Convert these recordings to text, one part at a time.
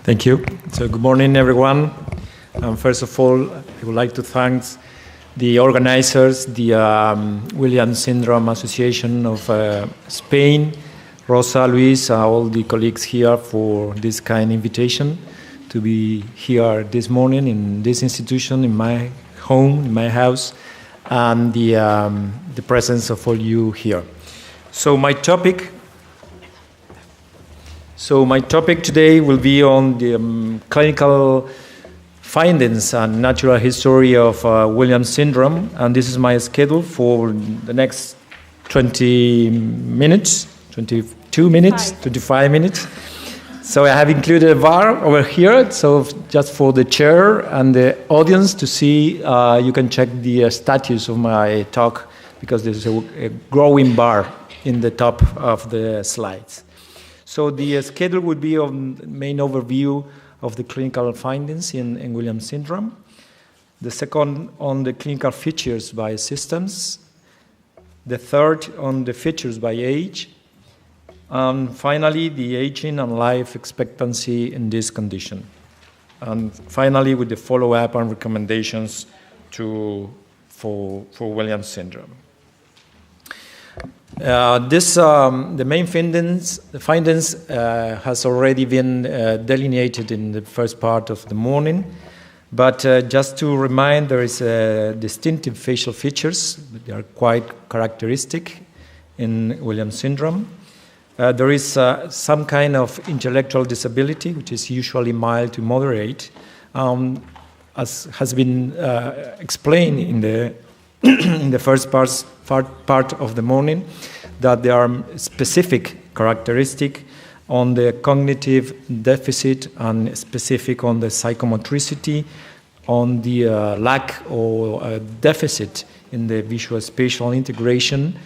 Thank you. So good morning, everyone. First of all, I would like to thank the organizers, the Williams Syndrome Association of Spain, Rosa, Luis, all the colleagues here for this kind invitation to be here this morning in this institution, in my home, in my house, and the presence of all you here. So my topic today will be on the clinical findings and natural history of Williams syndrome, and this is my schedule for the next 20 minutes, 22 minutes, 25 minutes. So I have included a bar over here, so just for the chair and the audience to see, you can check the status of my talk, because there's a growing bar in the top of the slides. So the schedule would be on main overview of the clinical findings in Williams syndrome. The second on the clinical features by systems. The third on the features by age. And finally, the aging and life expectancy in this condition. And finally, with the follow-up and recommendations for Williams syndrome. The main findings has already been delineated in the first part of the morning, but just to remind, there is distinctive facial features. They are quite characteristic in Williams syndrome. There is some kind of intellectual disability, which is usually mild to moderate, as has been explained in the in the first part of the morning, that there are specific characteristics on the cognitive deficit and specific on the psychomotricity, on the lack or deficit in the visual spatial integration,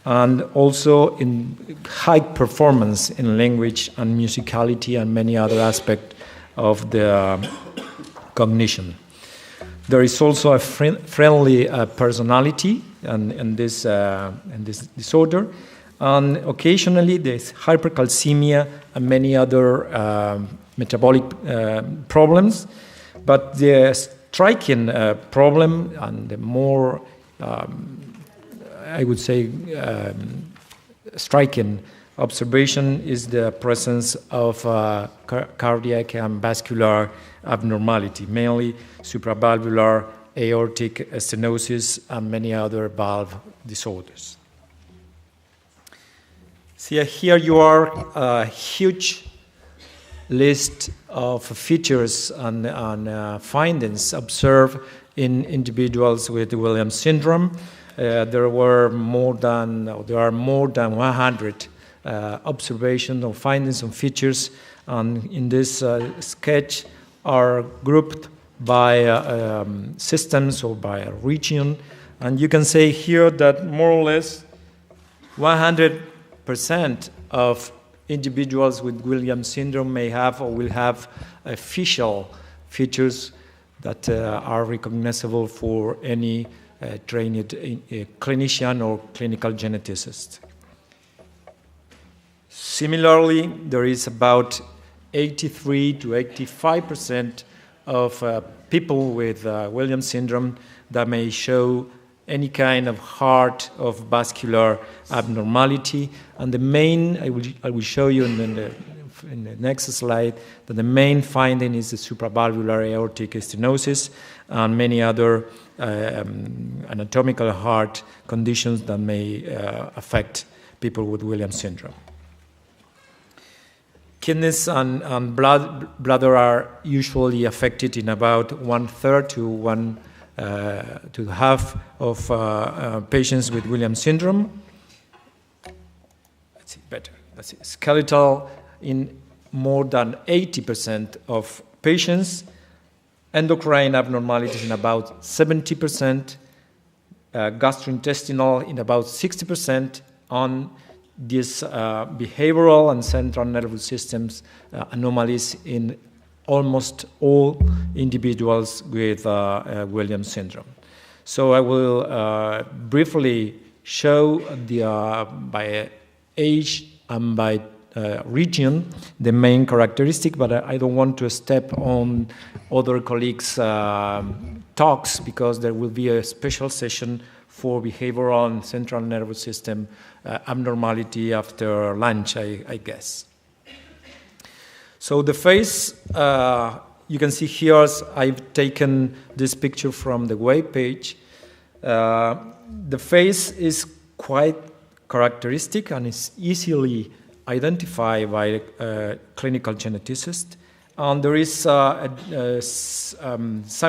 and also in high performance in language and musicality and many other aspects of the cognition. There is also a friendly personality in this disorder, and occasionally there's hypercalcemia and many other metabolic problems. But the striking problem and the more, I would say, striking observation is the presence of cardiac and vascular abnormality, mainly supravalvular aortic stenosis and many other valve disorders. See, here you are a huge list of features and findings observed in individuals with Williams syndrome. There are more than 100 observations or findings and features, and in this sketch are grouped by systems or by a region, and you can say here that more or less 100% of individuals with Williams syndrome may have or will have facial features that are recognizable for any trained clinician or clinical geneticist. Similarly, there is about 83 to 85% of people with Williams syndrome that may show any kind of heart or vascular abnormality. And the main, I will show you in the next slide, that the main finding is the supravalvular aortic stenosis and many other anatomical heart conditions that may affect people with Williams syndrome. Kidneys and bladder are usually affected in about 1/3 to half of patients with Williams syndrome. Let's see, better. That's it. Skeletal in more than 80% of patients. Endocrine abnormalities in about 70%. Gastrointestinal in about 60%. On these behavioral and central nervous systems anomalies in almost all individuals with Williams syndrome. So I will briefly show by age and by region, the main characteristic, but I don't want to step on other colleagues' talks because there will be a special session for behavioral and central nervous system abnormality after lunch, I guess. So the face, you can see here, I've taken this picture from the web page. The face is quite characteristic and is easily identified by a clinical geneticist. And there is some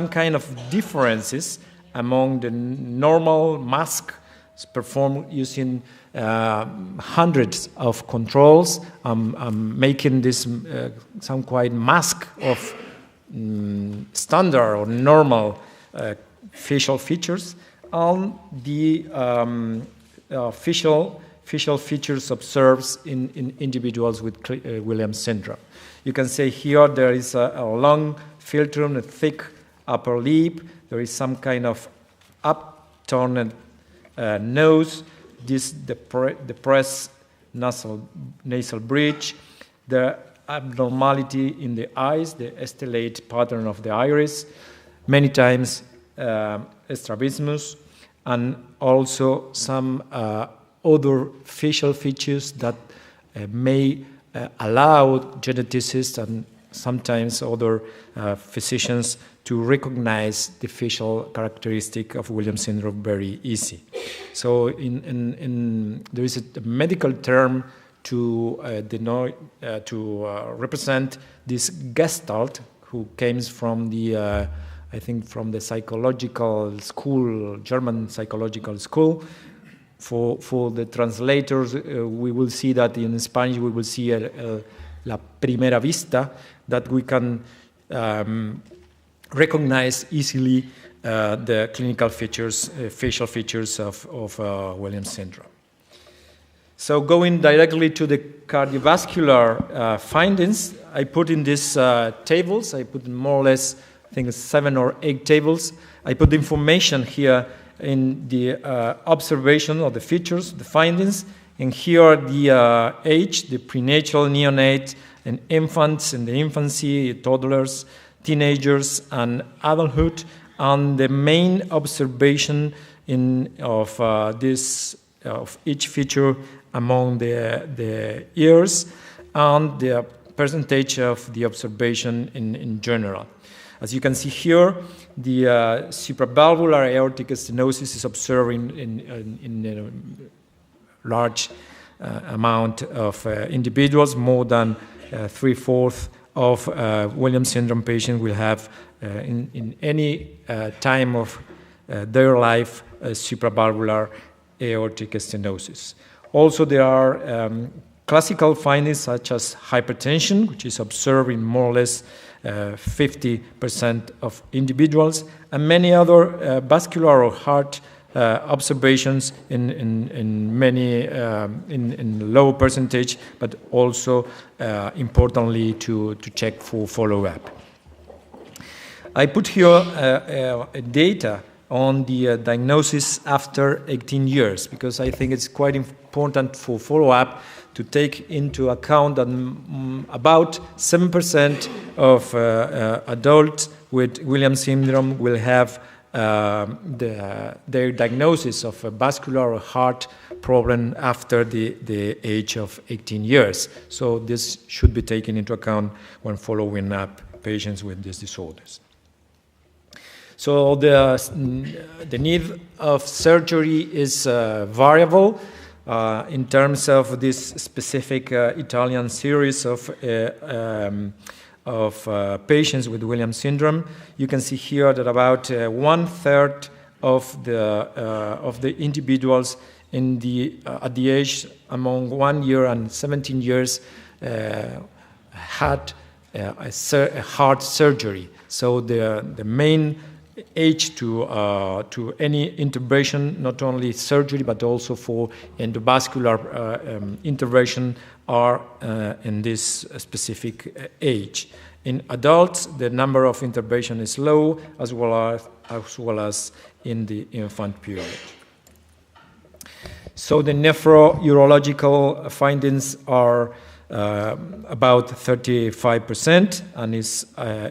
kind of differences among the normal mask performed using hundreds of controls, making this some quite mask of standard or normal facial features, and the facial features observed in individuals with Williams syndrome. You can see here there is a long philtrum, a thick upper lip. There is some kind of upturned nose, this depressed nasal bridge, the abnormality in the eyes, the stellate pattern of the iris, many times strabismus, and also some other facial features that may allow geneticists and sometimes other physicians to recognize the facial characteristic of Williams syndrome very easy. So there is a medical term to represent this gestalt who comes from the I think from the psychological school, German psychological school. For the translators, we will see that in Spanish we will see la primera vista, that we can recognize easily the clinical features, facial features of Williams syndrome. So going directly to the cardiovascular findings, I put in these tables, I put in more or less, I think 7 or 8 tables. I put information here in the observation of the features, the findings, and here the age, the prenatal, neonate, and infants in the infancy, toddlers, teenagers, and adulthood, and the main observation of each feature among the years, and the percentage of the observation in general. As you can see here, the supravalvular aortic stenosis is observed in a large amount of individuals. More than 3/4 of Williams syndrome patients will have, in any time of their life, supravalvular aortic stenosis. Also, there are classical findings such as hypertension, which is observed in more or less 50% of individuals, and many other vascular or heart observations in many in low percentage, but also importantly to check for follow-up. I put here data on the diagnosis after 18 years, because I think it's quite important for follow-up to take into account that about 7% of adults with Williams syndrome will have their diagnosis of a vascular or heart problem after the age of 18 years. So this should be taken into account when following up patients with these disorders. So the need of surgery is variable. In terms of this specific Italian series of patients with Williams syndrome, you can see here that about 1/3 of the individuals at the age among 1 year and 17 years had a heart surgery. So the main age to any intervention, not only surgery but also for endovascular intervention, are in this specific age. In adults, the number of intervention is low, as well as in the infant period. So the nephrourological findings are about 35%, and is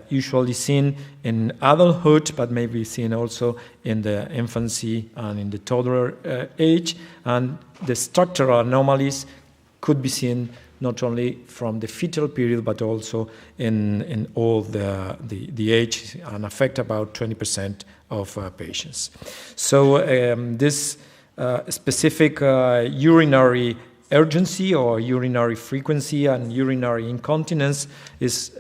usually seen in adulthood, but may be seen also in the infancy and in the toddler age. And the structural anomalies could be seen not only from the fetal period, but also in all the age, and affect about 20% of patients. So this specific urinary urgency or urinary frequency and urinary incontinence is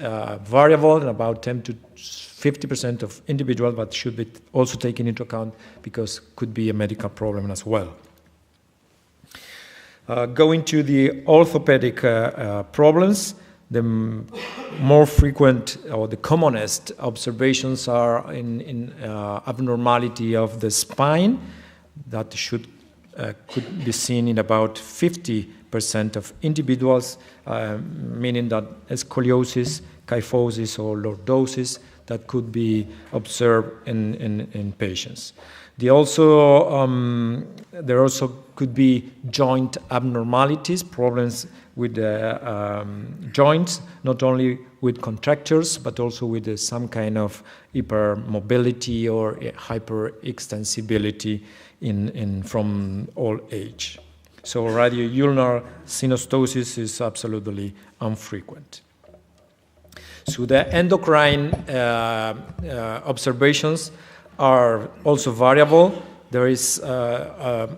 variable in about 10 to 50% of individuals, but should be also taken into account because could be a medical problem as well. Going to the orthopedic problems, the more frequent or the commonest observations are in abnormality of the spine that could be seen in about 50% of individuals, meaning that scoliosis, kyphosis, or lordosis that could be observed in patients. There also could be joint abnormalities, problems with the joints, not only with contractures, but also with some kind of hypermobility or hyperextensibility from all age. So radioulnar synostosis is absolutely infrequent. So the endocrine observations are also variable. There is a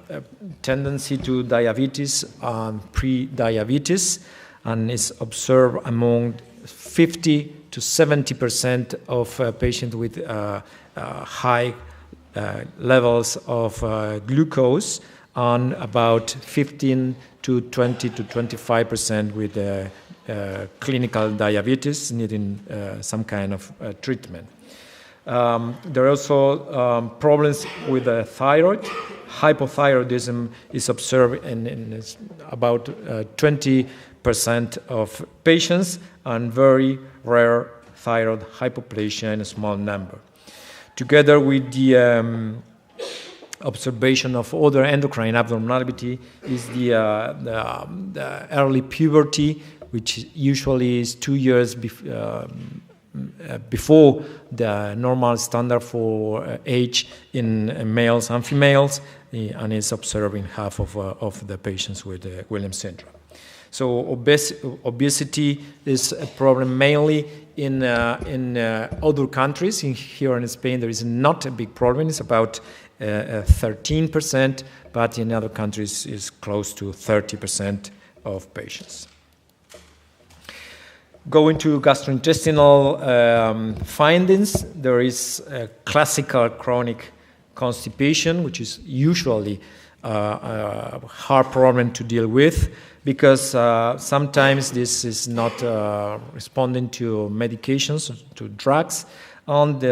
tendency to diabetes and pre-diabetes, and is observed among 50 to 70% of patients with high levels of glucose, and about 15 to 20 to 25% with clinical diabetes needing some kind of treatment. There are also problems with the thyroid. Hypothyroidism is observed in about 20% of patients, and very rare thyroid hypoplasia in a small number. Together with the observation of other endocrine abnormality is the early puberty, which usually is 2 years before the normal standard for age in males and females, and is observed in half of the patients with Williams syndrome. So obesity is a problem mainly in other countries. Here in Spain, there is not a big problem. It's about 13%, but in other countries, it's close to 30% of patients. Going to gastrointestinal findings, there is a classical chronic constipation, which is usually a hard problem to deal with, because sometimes this is not responding to medications, to drugs, and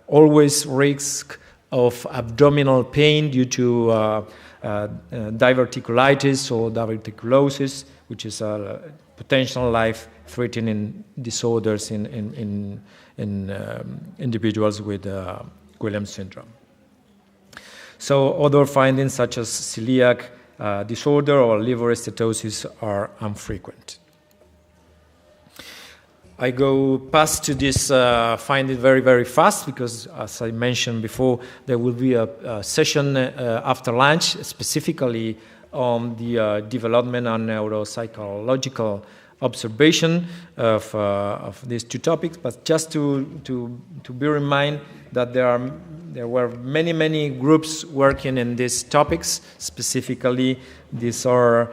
always risk of abdominal pain due to diverticulitis or diverticulosis, which is a potential life-threatening disorders in individuals with Williams syndrome. So other findings such as celiac disorder or liver steatosis are infrequent. I go past to this finding very, very fast because, as I mentioned before, there will be a session after lunch specifically on the development and neuropsychological observation of these two topics. But just to be reminded that there were many groups working in these topics. Specifically, these are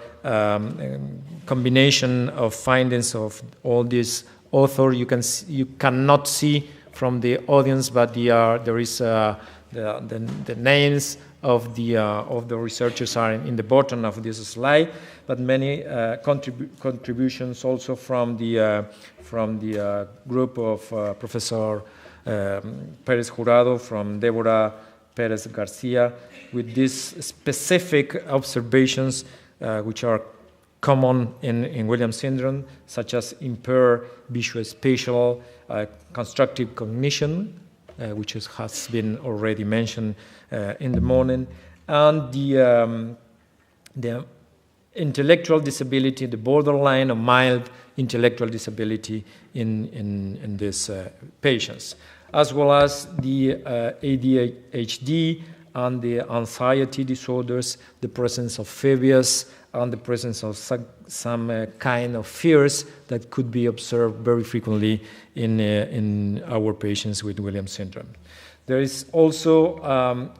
combination of findings of all these authors. You cannot see from the audience, but there is the names of the researchers are in the bottom of this slide. But many contributions also from the group of Professor Perez Jurado, from Deborah Perez Garcia, with these specific observations which are common in Williams syndrome, such as impaired visuospatial constructive cognition, which has been already mentioned in the morning, and the intellectual disability, the borderline of mild intellectual disability in these patients, as well as the ADHD and the anxiety disorders, the presence of phobias, and the presence of some kind of fears that could be observed very frequently in our patients with Williams syndrome. There is also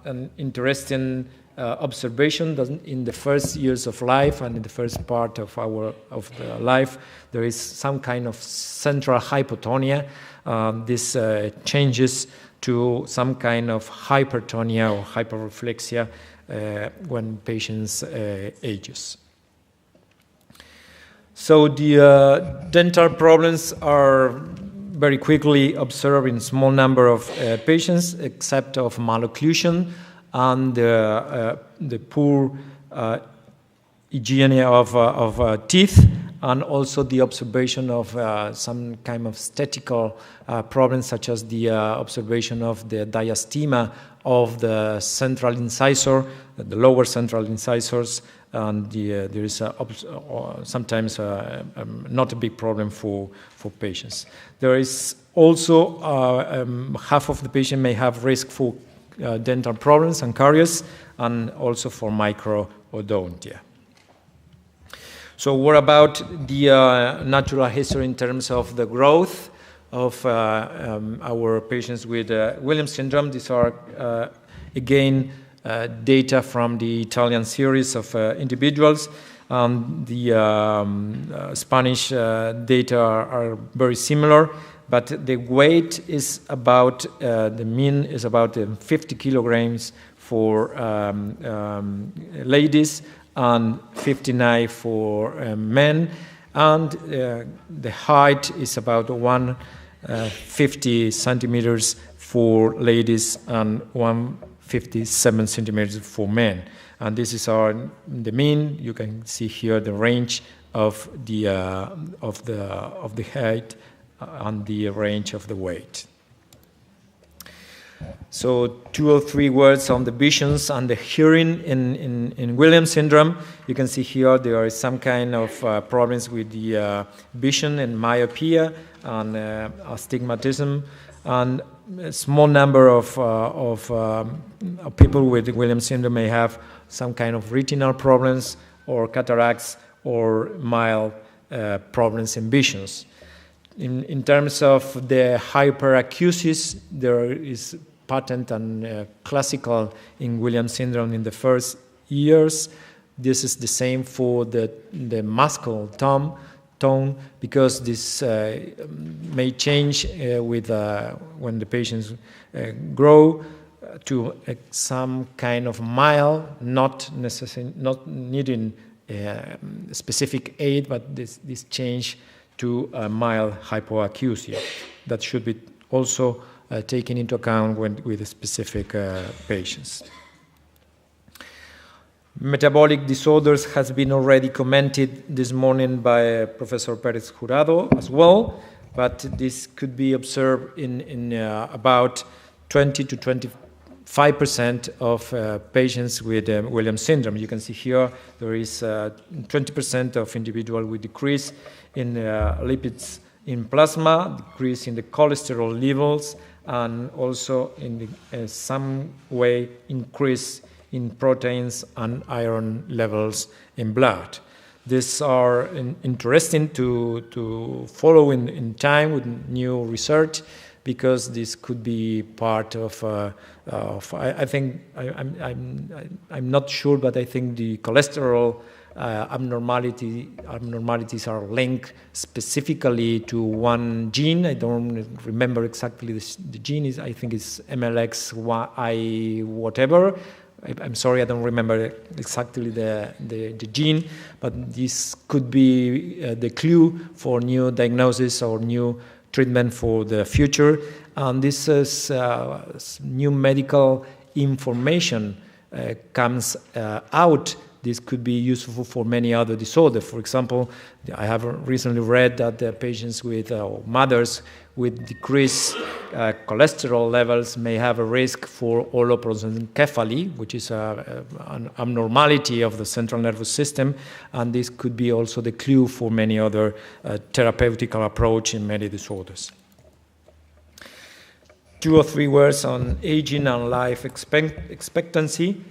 an interesting observation that in the first years of life and in the first part of the life, there is some kind of central hypotonia. This changes to some kind of hypertonia or hyperreflexia when patients ages. So the dental problems are very quickly observed in small number of patients, except of malocclusion and the poor hygiene of teeth, and also the observation of some kind of aesthetical problems, such as the observation of the diastema of the central incisor, the lower central incisors, and there is sometimes not a big problem for patients. There is also half of the patient may have risk for dental problems and caries, and also for microodontia. So what about the natural history in terms of the growth of our patients with Williams syndrome? These are, again, data from the Italian series of individuals. The Spanish data are very similar, but the weight is about, the mean is about 50 kilograms for ladies and 59 for men, and the height is about 150 centimeters for ladies and 157 centimeters for men. And this is the mean. You can see here the range of the height and the range of the weight. So 2 or 3 words on the visions and the hearing in Williams syndrome. You can see here there is some kind of problems with the vision and myopia and astigmatism, and a small number of people with Williams syndrome may have some kind of retinal problems or cataracts or mild problems in visions. In terms of the hyperacusis, there is patent and classical in Williams syndrome in the first years. This is the same for the muscle tone, because this may change with when the patients grow to some kind of mild, not needing specific aid, but this change to a mild hypoacusia that should be also taken into account with specific patients. Metabolic disorders has been already commented this morning by Professor Perez Jurado as well, but this could be observed in about 20 to 25% of patients with Williams syndrome. You can see here there is 20% of individuals with decrease in lipids in plasma, decrease in the cholesterol levels, and also in some way increase in proteins and iron levels in blood. These are interesting to follow in time with new research, because this could be part of I think, I'm not sure, but I think the cholesterol abnormalities are linked specifically to one gene. I don't remember exactly the gene. I think it's MLX1I whatever. I'm sorry, I don't remember exactly the gene, but this could be the clue for new diagnosis or new treatment for the future. And this is new medical information comes out this could be useful for many other disorders. For example, I have recently read that the patients with mothers with decreased cholesterol levels may have a risk for holoprosencephaly, which is an abnormality of the central nervous system, and this could be also the clue for many other therapeutic approach in many disorders. 2 or 3 words on aging and life expectancy.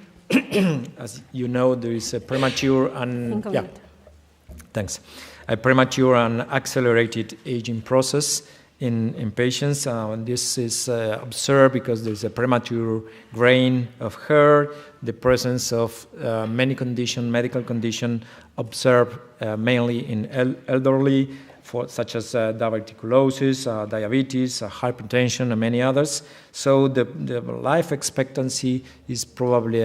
As you know, there is a premature and a premature and accelerated aging process in patients. This is observed because there is a premature graying of hair, the presence of many medical conditions observed mainly in elderly, such as diverticulosis, diabetes, hypertension, and many others. So the life expectancy is probably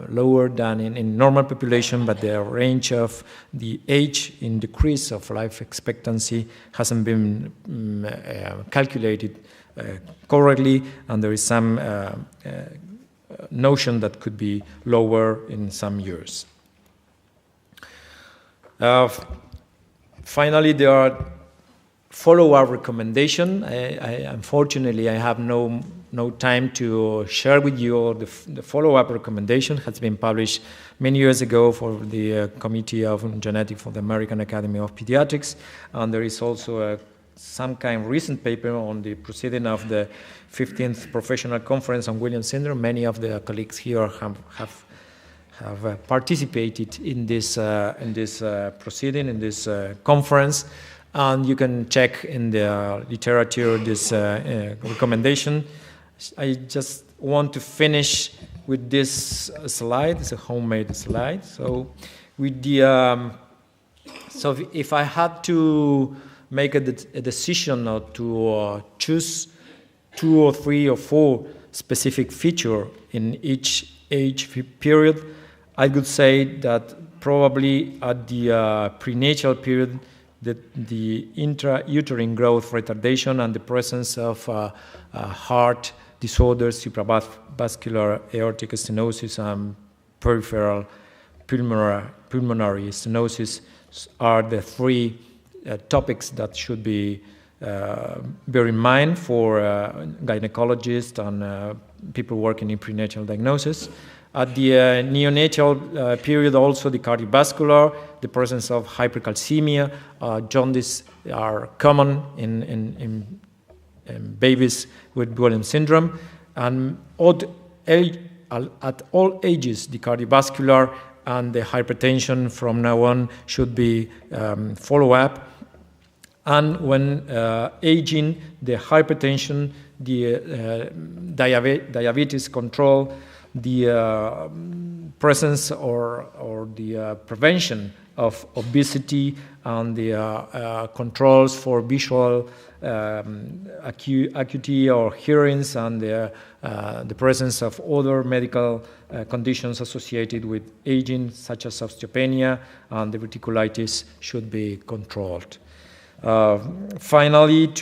lower than in normal population, but the range of the age in decrease of life expectancy hasn't been calculated correctly, and there is some notion that could be lower in some years. Finally, there are follow-up recommendations. Unfortunately, I have no time to share with you all the follow-up recommendation. Has been published many years ago for the Committee of Genética for the American Academy of Pediatrics, and there is also some kind of recent paper on the proceeding of the 15th Professional Conference on Williams syndrome. Many of the colleagues here have participated in this proceeding, in this conference, and you can check in the literature this recommendation. I just want to finish with this slide. It's a homemade slide. So, with the so if I had to make a decision or to choose 2 or 3 or 4 specific features in each age period, I would say that probably at the prenatal period, the intrauterine growth retardation and the presence of heart disorders, supravascular aortic stenosis, and peripheral pulmonary stenosis are the 3 topics that should be bear in mind for gynecologists and people working in prenatal diagnosis. At the neonatal period, also the cardiovascular, the presence of hypercalcemia, jaundice are common in babies with Williams syndrome. And at all ages, the cardiovascular and the hypertension from now on should be follow up. And when aging, the hypertension, the diabetes control, the presence or the prevention of obesity and the controls for visual acuity or hearings, and the presence of other medical conditions associated with aging, such as osteopenia and diverticulitis, should be controlled. Finally,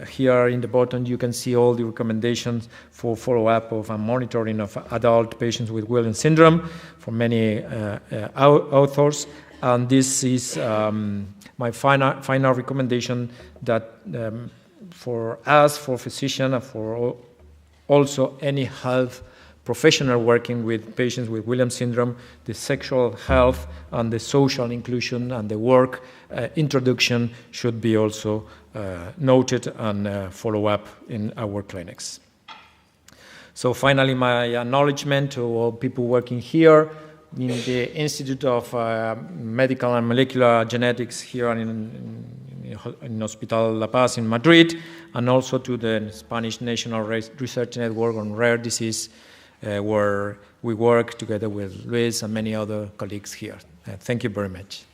here in the bottom, you can see all the recommendations for follow-up of and monitoring of adult patients with Williams syndrome from many authors. And this is my final recommendation that for us, for physicians, and for also any health professional working with patients with Williams syndrome, the sexual health and the social inclusion and the work introduction should be also noted and follow up in our clinics. So finally, my acknowledgement to all people working here in the Institute of Medical and Molecular Genetics here in Hospital La Paz in Madrid, and also to the Spanish National Research Network on Rare Disease, where we work together with Luis and many other colleagues here. Thank you very much.